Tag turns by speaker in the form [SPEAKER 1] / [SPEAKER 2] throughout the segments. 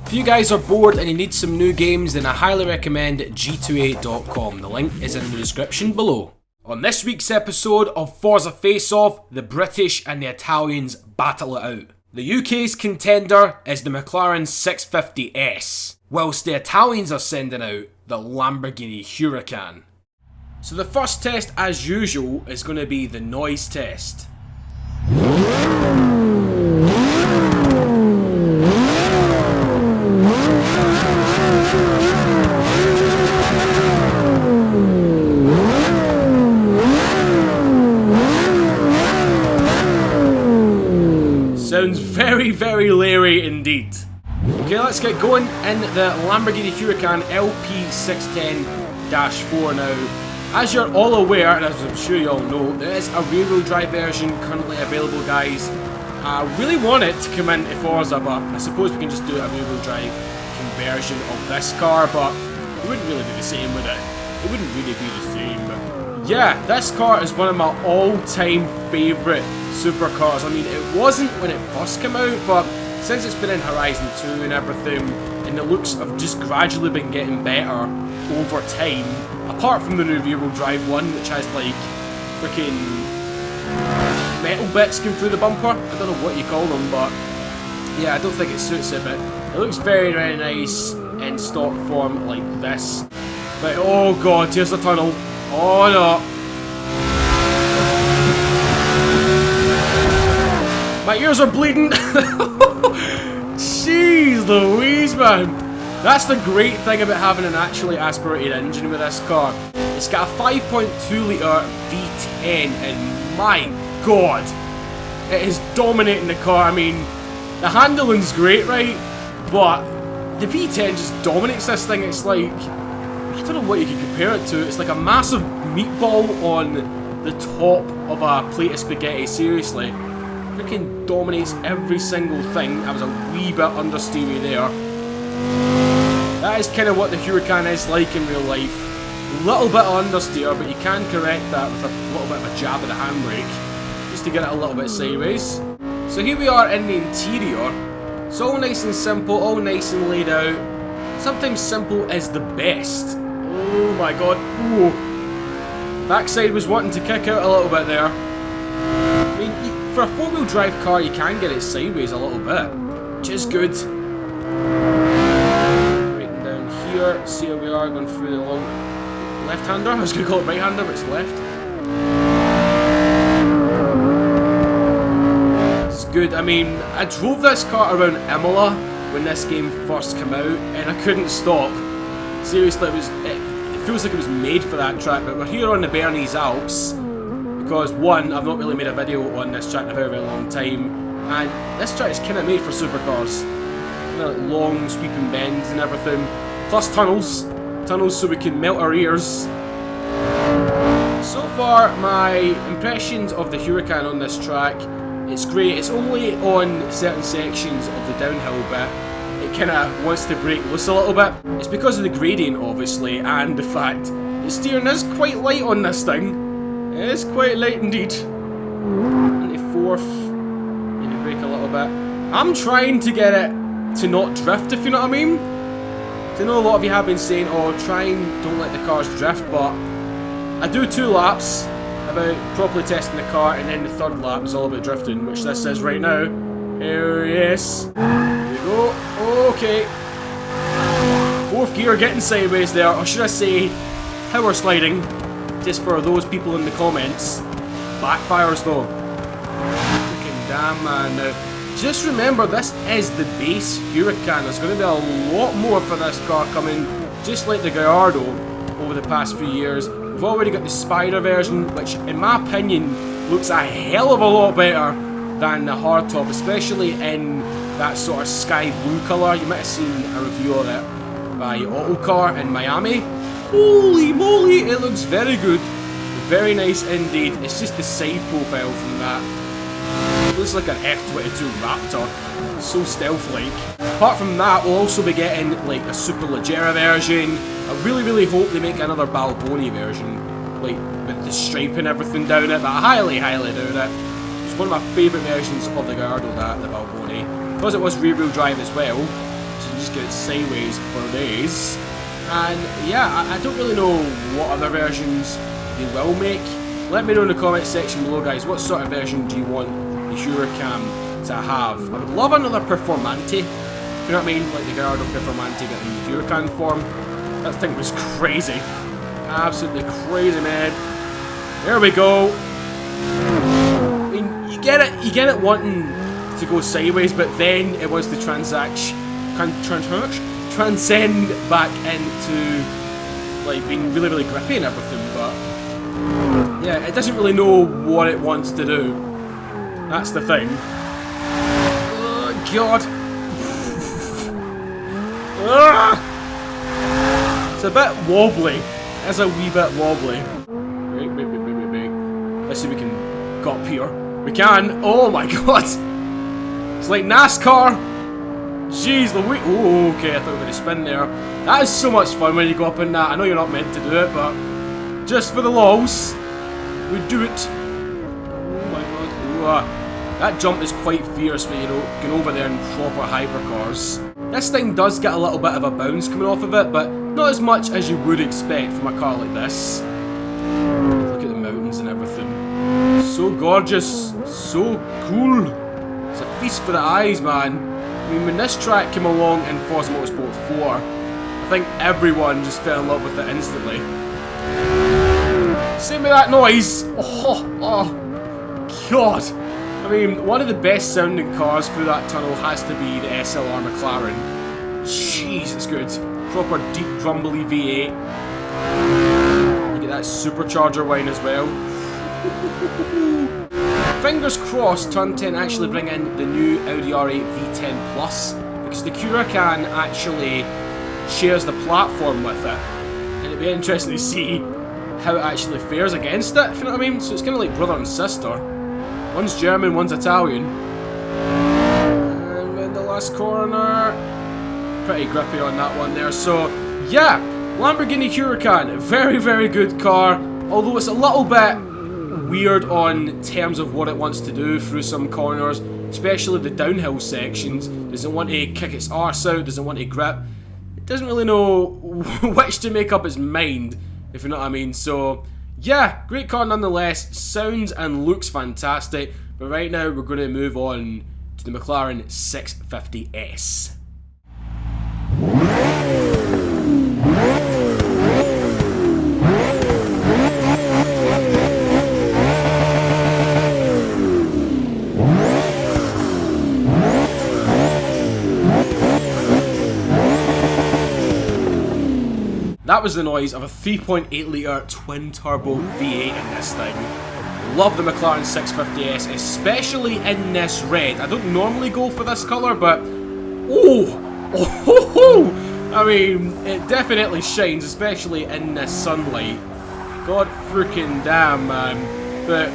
[SPEAKER 1] If you guys are bored and you need some new games, then I highly recommend g28.com. The link is in the description below. On this week's episode of Forza Face Off, the British and the Italians battle it out. The UK's contender is the McLaren 650S, whilst the Italians are sending out the Lamborghini Huracan. So the first test, as usual, is going to be the noise test. Sounds very, very leery indeed. Okay, let's get going in the Lamborghini Huracan LP610-4 now. As you're all aware, and as I'm sure you all know, there is a rear-wheel drive version currently available, guys. I really want it to come into Forza, but I suppose we can just do a rear-wheel drive conversion of this car, but it wouldn't really be the same, would it? It wouldn't really be the same. Yeah, this car is one of my all-time favourite supercars. I mean, it wasn't when it first came out, but since it's been in Horizon 2 and everything, and the looks have just gradually been getting better over time, apart from the new rear-wheel drive one, which has like freaking metal bits going through the bumper. I don't know what you call them, but yeah, I don't think it suits it, but it looks very, very nice in stock form like this. But oh god, here's the tunnel. Oh no. My ears are bleeding. Jeez Louise, man. That's the great thing about having an actually aspirated engine with this car. It's got a 5.2 litre V10 and my god, it is dominating the car. I mean, the handling's great, right? But the V10 just dominates this thing. It's like, I don't know what you can compare it to. It's like a massive meatball on the top of a plate of spaghetti, seriously. Freaking dominates every single thing. I was a wee bit understeery there. That is kind of what the Huracan is like in real life. A little bit of understeer, but you can correct that with a little bit of a jab of the handbrake, just to get it a little bit sideways. So here we are in the interior. It's all nice and simple, all nice and laid out. Sometimes simple is the best. Oh my god. Ooh. Backside was wanting to kick out a little bit there. I mean, for a four-wheel drive car, you can get it sideways a little bit, which is good. Right down here, see how we are going through the long left-hander. I was going to call it right-hander, but it's left. It's good. I mean, I drove this car around Imola when this game first came out, and I couldn't stop. Seriously, it feels like it was made for that track, but we're here on the Bernese Alps. Because one, I've not really made a video on this track in a very, very long time, and this track is kind of made for supercars. You know, like long sweeping bends and everything, plus tunnels so we can melt our ears. So far, my impressions of the Huracan on this track, it's great. It's only on certain sections of the downhill bit it kind of wants to break loose a little bit. It's because of the gradient, obviously, and the fact the steering is quite light on this thing. It is quite late indeed. 24th. Maybe brake a little bit. I'm trying to get it to not drift, if you know what I mean. I know a lot of you have been saying, oh, don't let the cars drift, but I do 2 laps about properly testing the car, and then the 3rd lap is all about drifting, which this is right now. Here, yes. Here we go. Okay. 4th gear getting sideways there, or should I say, power sliding. Just for those people in the comments. Backfires though. Freaking damn, man. Now, just remember, this is the base Huracan. There's going to be a lot more for this car coming, just like the Gallardo over the past few years. We've already got the Spider version, which in my opinion looks a hell of a lot better than the hardtop, especially in that sort of sky blue colour. You might have seen a review of it by Autocar in Miami. Holy moly, it looks very good. Very nice indeed. It's just the side profile from that. It looks like an F-22 Raptor. So stealth-like. Apart from that, we'll also be getting like a Superleggera version. I really, really hope they make another Balboni version. Like, with the stripe and everything down it, but I highly, highly doubt it. It's one of my favourite versions of the Gallardo, the Balboni. Because it was rear-wheel drive as well, it's so you just get it sideways for days. And yeah, I don't really know what other versions they will make. Let me know in the comment section below, guys, what sort of version do you want the Huracan to have? I would love another Performante, you know what I mean, like the Gallardo Performante but in the Huracan form. That thing was crazy, absolutely crazy, man. There we go. I mean, you get it wanting to go sideways, but then it wants to transcend back into like being really, really grippy and everything, but yeah, it doesn't really know what it wants to do. That's the thing. Oh god. It's a bit wobbly. It's a wee bit wobbly. Wait. Let's see if we can go up here. We can. Oh my god. It's like NASCAR. Jeez Louise. Oh, okay, I thought we were going to spin there. That is so much fun when you go up in that. I know you're not meant to do it, but just for the lols, we do it. Oh my god. Ooh, that jump is quite fierce when you know, going over there in proper hypercars. This thing does get a little bit of a bounce coming off of it, but not as much as you would expect from a car like this. Look at the mountains and everything. So gorgeous. So cool. It's a feast for the eyes, man. I mean, when this track came along in Forza Motorsport 4, I think everyone just fell in love with it instantly. Same with that noise! Oh, God! I mean, one of the best sounding cars through that tunnel has to be the SLR McLaren. Jeez, it's good. Proper deep, grumbly V8. You get that supercharger whine as well. Fingers crossed Turn 10 actually bring in the new Audi R8 V10 Plus, because the Huracan actually shares the platform with it, and it'd be interesting to see how it actually fares against it, if you know what I mean? So it's kind of like brother and sister. One's German, one's Italian. And then the last corner. Pretty grippy on that one there. So, yeah, Lamborghini Huracan, very, very good car, although it's a little bit weird on terms of what it wants to do through some corners, especially the downhill sections. Doesn't want to kick its arse out, doesn't want to grip. It doesn't really know which to make up its mind, if you know what I mean. So yeah, great car nonetheless, sounds and looks fantastic, but right now we're going to move on to the McLaren 650S. That was the noise of a 3.8 litre twin-turbo V8 in this thing. Love the McLaren 650S, especially in this red. I don't normally go for this colour, but I mean, it definitely shines, especially in this sunlight. God freaking damn, man. But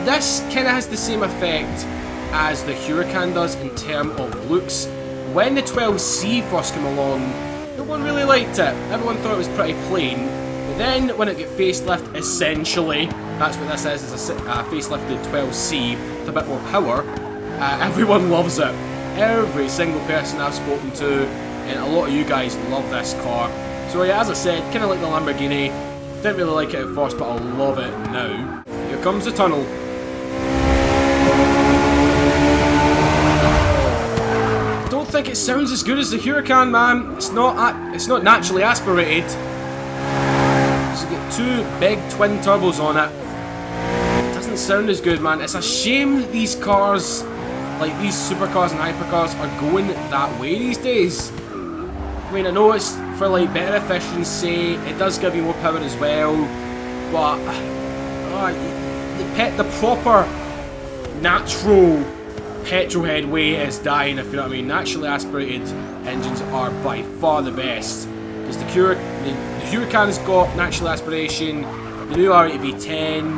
[SPEAKER 1] this kind of has the same effect as the Huracan does in terms of looks. When the 12C first came along, no one really liked it. Everyone thought it was pretty plain. But then, when it got facelift, essentially, that's what this is, it's a facelifted 12C with a bit more power, everyone loves it. Every single person I've spoken to, and a lot of you guys love this car. So yeah, as I said, kind of like the Lamborghini. Didn't really like it at first, but I love it now. Here comes the tunnel. I don't think it sounds as good as the Huracan, man. It's not naturally aspirated. So you get two big twin turbos on it. It doesn't sound as good, man. It's a shame these cars, like these supercars and hypercars, are going that way these days. I mean, I know it's for like better efficiency, it does give you more power as well, but the proper natural petrol head way is dying, if you know what I mean. Naturally aspirated engines are by far the best, because the Huracan's got natural aspiration, the new R8 V10,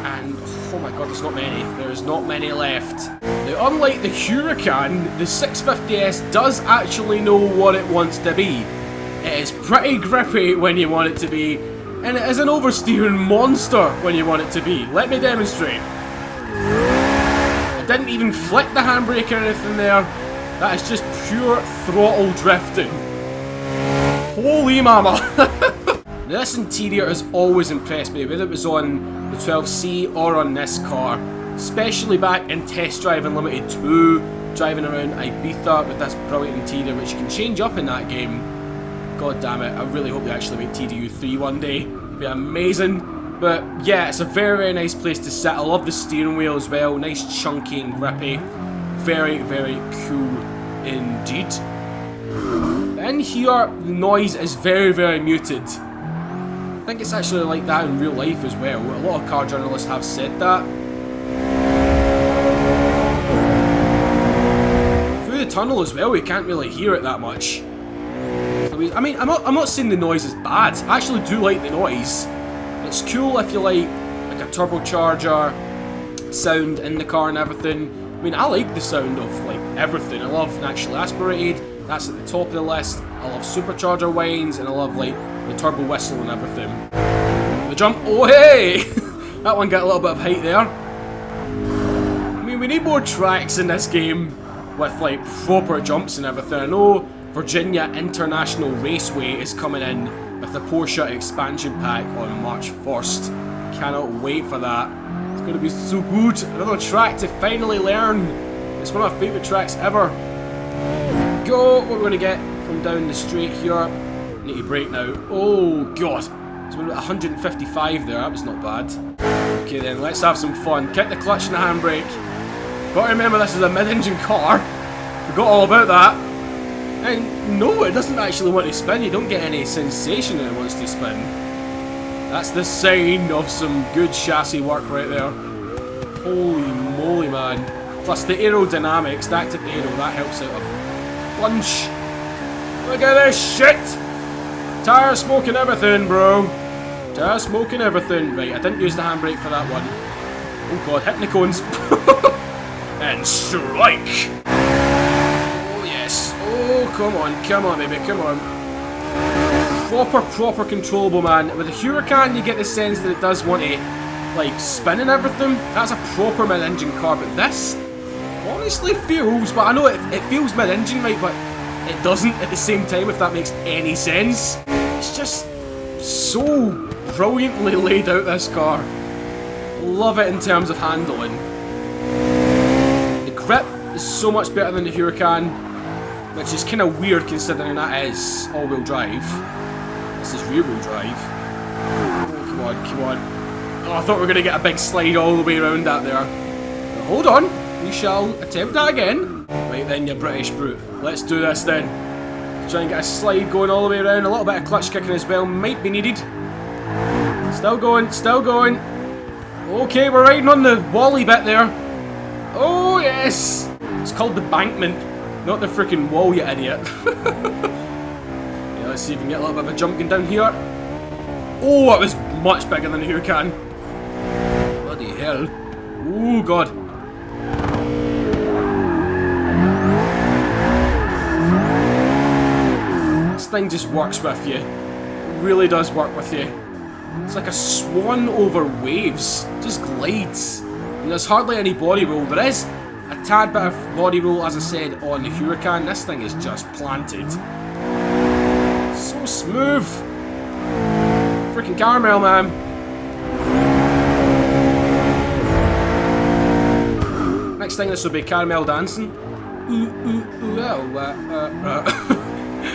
[SPEAKER 1] and oh my god, there's not many. There's not many left. Now, unlike the Huracan, the 650S does actually know what it wants to be. It is pretty grippy when you want it to be, and it is an oversteering monster when you want it to be. Let me demonstrate. I didn't even flick the handbrake or anything there. That is just pure throttle drifting. Holy mama! This interior has always impressed me, whether it was on the 12C or on this car. Especially back in Test Drive Unlimited 2, driving around Ibiza with this brilliant interior, which you can change up in that game. God damn it, I really hope they actually make TDU 3 one day. It'd be amazing. But yeah, it's a very, very nice place to sit. I love the steering wheel as well. Nice, chunky and grippy. Very, very cool indeed. In here, the noise is very, very muted. I think it's actually like that in real life as well. A lot of car journalists have said that. Through the tunnel as well, we can't really hear it that much. I mean, I'm not saying the noise is bad. I actually do like the noise. It's cool if you like a turbocharger sound in the car and everything. I mean, I like the sound of like everything. I love naturally aspirated. That's at the top of the list. I love supercharger whines, and I love like the turbo whistle and everything. The jump. Oh hey! That one got a little bit of height there. I mean, we need more tracks in this game with like proper jumps and everything. I know Virginia International Raceway is coming in with the Porsche expansion pack on March 1st. Cannot wait for that. It's going to be so good. Another track to finally learn. It's one of my favourite tracks ever. Go! What we're going to get from down the straight here. Need to brake now. Oh god. It's about 155 there. That was not bad. Okay then, let's have some fun. Kick the clutch and the handbrake. Got to remember this is a mid-engine car. Forgot all about that. And no, it doesn't actually want to spin. You don't get any sensation that it wants to spin. That's the sign of some good chassis work right there. Holy moly, man. Plus the aerodynamics, the active aero, that helps out a bunch. Look at this shit! Tire smoking everything, bro. Tire smoking everything. Right, I didn't use the handbrake for that one. Oh god, hitting the cones. And strike! Oh, come on, baby, come on. Proper controllable, man. With the Huracan, you get the sense that it does want to, like, spin and everything. That's a proper mid-engine car, but this honestly feels, but I know it feels mid-engine, right, but it doesn't at the same time, if that makes any sense. It's just so brilliantly laid out, this car. Love it in terms of handling. The grip is so much better than the Huracan, which is kind of weird considering that is all-wheel drive. This is rear-wheel drive. Oh, come on. Oh, I thought we were going to get a big slide all the way around that there. But hold on, we shall attempt that again. Right then, you British brute. Let's do this then. Let's try and get a slide going all the way around. A little bit of clutch kicking as well might be needed. Still going. Okay, we're riding on the wally bit there. Oh, yes. It's called the bankment. Not the freaking wall, you idiot. Yeah, let's see if we can get a little bit of a jump going down here. Oh, that was much bigger than the Huracan. Bloody hell. Oh, god. This thing just works with you. It really does work with you. It's like a swan over waves. Just glides. And there's hardly any body roll. There is a tad bit of body roll, as I said, on the Huracan. This thing is just planted. So smooth. Freaking caramel, man. Next thing, this will be caramel dancing.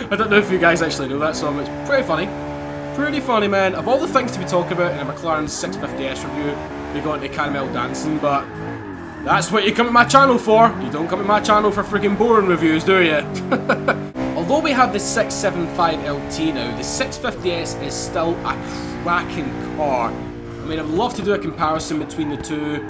[SPEAKER 1] I don't know if you guys actually know that song. It's pretty funny. Pretty funny, man. Of all the things to be talking about in a McLaren 650S review, we got into caramel dancing, but that's what you come to my channel for. You don't come to my channel for freaking boring reviews, do you? Although we have the 675LT now, the 650S is still a cracking car. I mean, I'd love to do a comparison between the two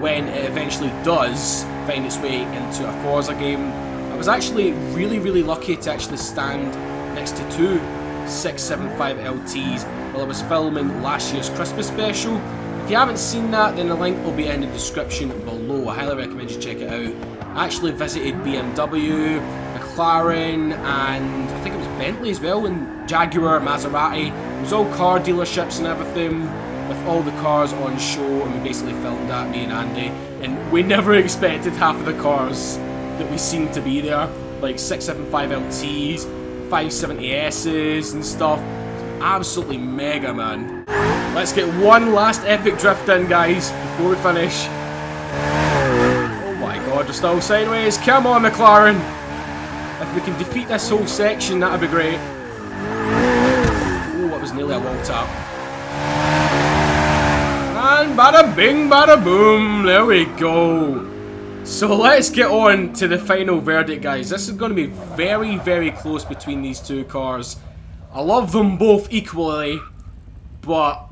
[SPEAKER 1] when it eventually does find its way into a Forza game. I was actually really lucky to actually stand next to two 675LTs while I was filming last year's Christmas special. If you haven't seen that, then the link will be in the description below. I highly recommend you check it out. I actually visited BMW, McLaren, and I think it was Bentley as well, and Jaguar, Maserati. It was all car dealerships and everything, with all the cars on show, and we basically filmed that, me and Andy, and we never expected half of the cars that we seem to be there, like 675 LTs, 570Ss and stuff. It's absolutely mega, man. Let's get one last epic drift in, guys, before we finish. Oh my god, we're still sideways. Come on, McLaren. If we can defeat this whole section, that'd be great. Oh, that was nearly a wall tap. And bada bing, bada boom. There we go. So let's get on to the final verdict, guys. This is going to be very, very close between these two cars. I love them both equally, but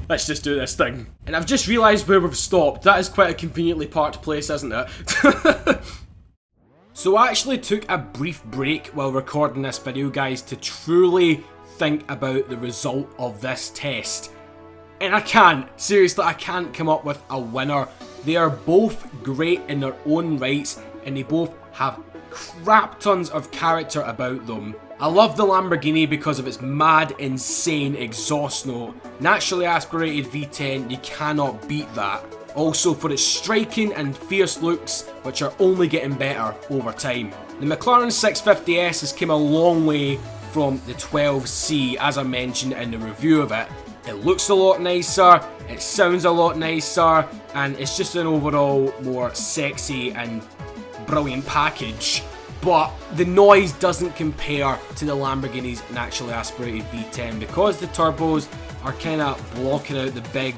[SPEAKER 1] let's just do this thing. And I've just realised where we've stopped. That is quite a conveniently parked place, isn't it? So I actually took a brief break while recording this video, guys, to truly think about the result of this test. And I can't. Seriously, I can't come up with a winner. They are both great in their own rights, and they both have crap tons of character about them. I love the Lamborghini because of its mad, insane exhaust note. Naturally aspirated V10, you cannot beat that. Also for its striking and fierce looks, which are only getting better over time. The McLaren 650S has come a long way from the 12C, as I mentioned in the review of it. It looks a lot nicer, it sounds a lot nicer, and it's just an overall more sexy and brilliant package. But the noise doesn't compare to the Lamborghini's naturally aspirated V10 because the turbos are kind of blocking out the big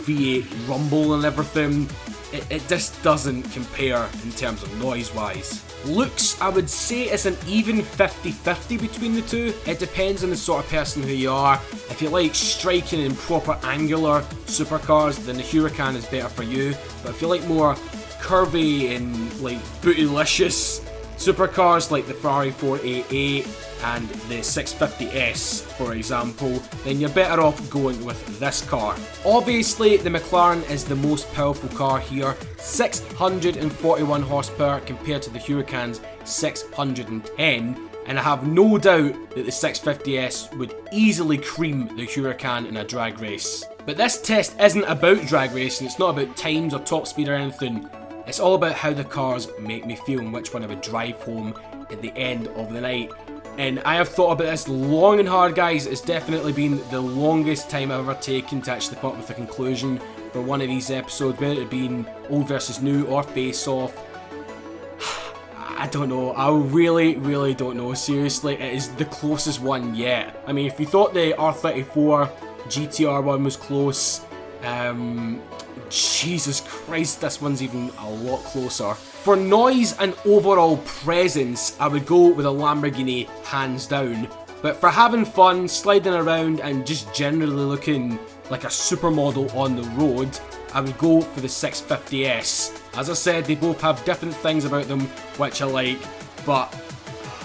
[SPEAKER 1] V8 rumble and everything. It just doesn't compare in terms of noise wise. Looks, I would say it's an even 50-50 between the two. It depends on the sort of person who you are. If you like striking and proper angular supercars, then the Huracan is better for you. But if you like more curvy and like bootylicious supercars like the Ferrari 488 and the 650S, for example, then you're better off going with this car. Obviously, the McLaren is the most powerful car here, 641 horsepower compared to the Huracan's 610, and I have no doubt that the 650S would easily cream the Huracan in a drag race. But this test isn't about drag racing, it's not about times or top speed or anything. It's all about how the cars make me feel and which one I would drive home at the end of the night. And I have thought about this long and hard, guys. It's definitely been the longest time I've ever taken to actually come up with a conclusion for one of these episodes, whether it been old versus new or face off. I don't know. I really, really don't know. Seriously, it is the closest one yet. I mean, if you thought the R34 GTR one was close, Jesus Christ, this one's even a lot closer. For noise and overall presence, I would go with a Lamborghini hands down. But for having fun, sliding around and just generally looking like a supermodel on the road, I would go for the 650S. As I said, they both have different things about them which I like, but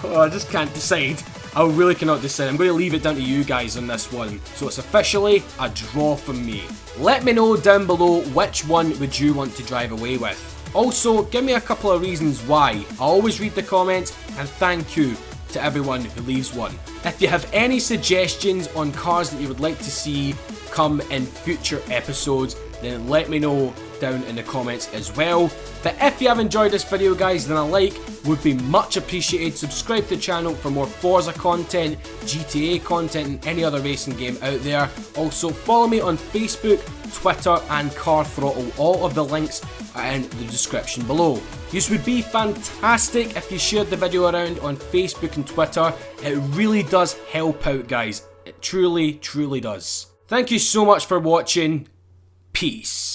[SPEAKER 1] I just can't decide. I really cannot decide. I'm going to leave it down to you guys on this one. So it's officially a draw from me. Let me know down below which one would you want to drive away with. Also, give me a couple of reasons why. I always read the comments, and thank you to everyone who leaves one. If you have any suggestions on cars that you would like to see come in future episodes, then let me know down in the comments as well. But if you have enjoyed this video, guys, then a like would be much appreciated. Subscribe to the channel for more Forza content, GTA content, and any other racing game out there. Also, follow me on Facebook, Twitter, and Car Throttle. All of the links are in the description below. This would be fantastic if you shared the video around on Facebook and Twitter. It really does help out, guys. It truly, truly does. Thank you so much for watching. Peace.